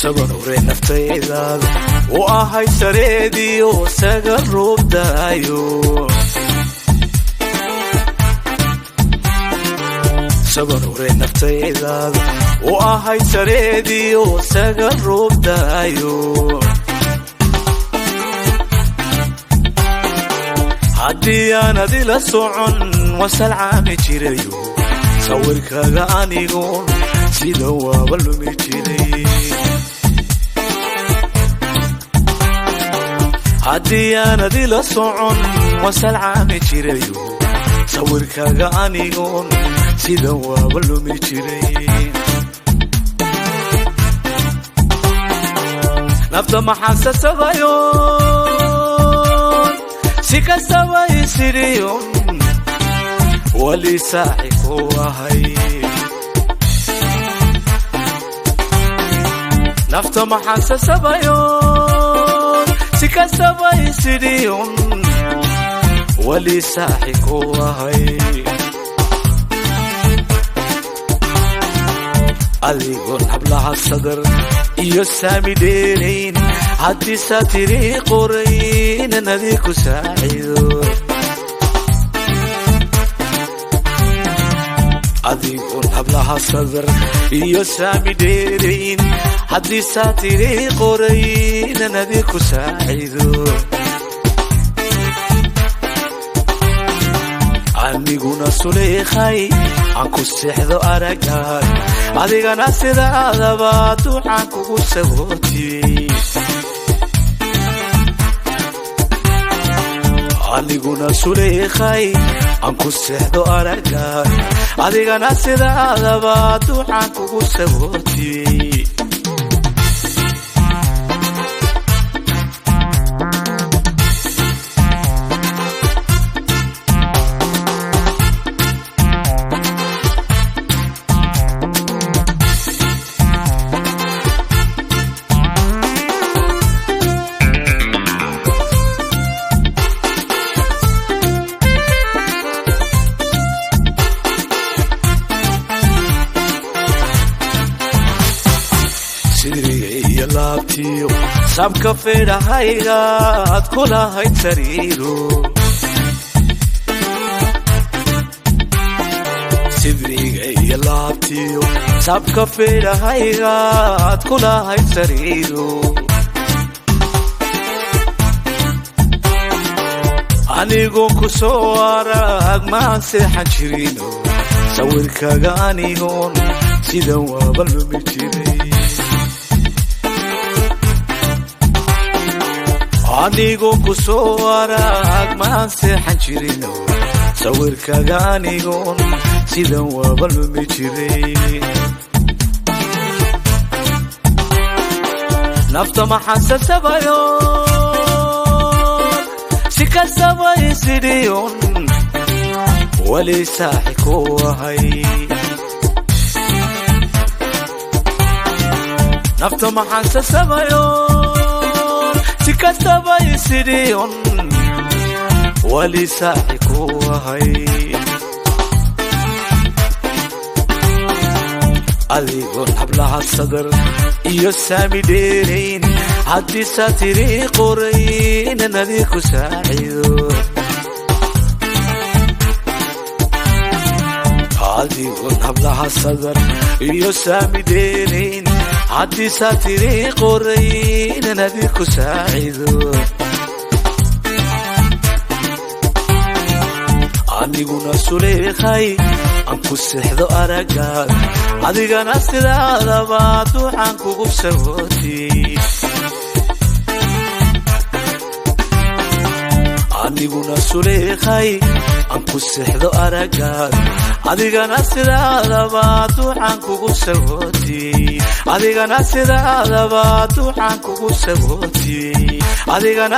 sabarure naftaydaada oo ahay sareedii oo sagal roob daayo sabarure naftaydaada oo ahay sareedii oo sagal roob daayo haddii aanad ila socon wasal caami jirayo sawirkaaga anigoon sida waaba lumi jiray haddii aanad ila socon wasal caami jirayo sawirkaaga anigoon sida waaba lumi jiray nafta maxaasasadayo si kastaba isiriyo wali saaxi ku ahay nafta maxasasabayo si kastaba isiriyo wali saaxi ku ahay adigoon hablaha sadar iyo saami dheerayn haddii saatiri qorayn nadi ku saacido adigoon hablaha sadar iyo saami dheerayn haddii saatiri qorayn nadi ku saacido aniguna suleekhay aan ku seexdo aragaad adigana sidaadaba duucaan kugu sagootiyey aniguna suleekhay aan ku seexdo aragaad adigana sidaadaba duucaan kugu sagootiyey sabka feedhahaygaad kulahayd sariiro sidriga iyo laabtiyo sabka feedhahaygaad kulahayd sariiro anigoon ku soo arag maan seexan jirino sawirkaaga anigoon sidan waaba lumi jiray anigoon ku soo arag maan seexan jirino sawirkaaga anigoon sidan waaba lumi jiray nafta maxasasabayo si kastaba isiriyon wali saaxi ku ahay nafta maxasasabayo si kastaba isiriyon wali saaxi ku ahay adigoon hablaha sadar iyo saami dheerayn haddii saatiri qorayn nadi ku saacido adigoon hablaha sadar iyo saami dheerayn haddii saatiri qorayn nadi ku saacido aniguna suleekhay aan ku seexdo aragaad adigana sidaadaba duucaan kugu sagootiyey aniguna suleekhay aan ku seexdo aragaad adigana sidaadaba duucaan kugu sagootiyey adigana sidaadaba duucaan kugu sagootiyey adigana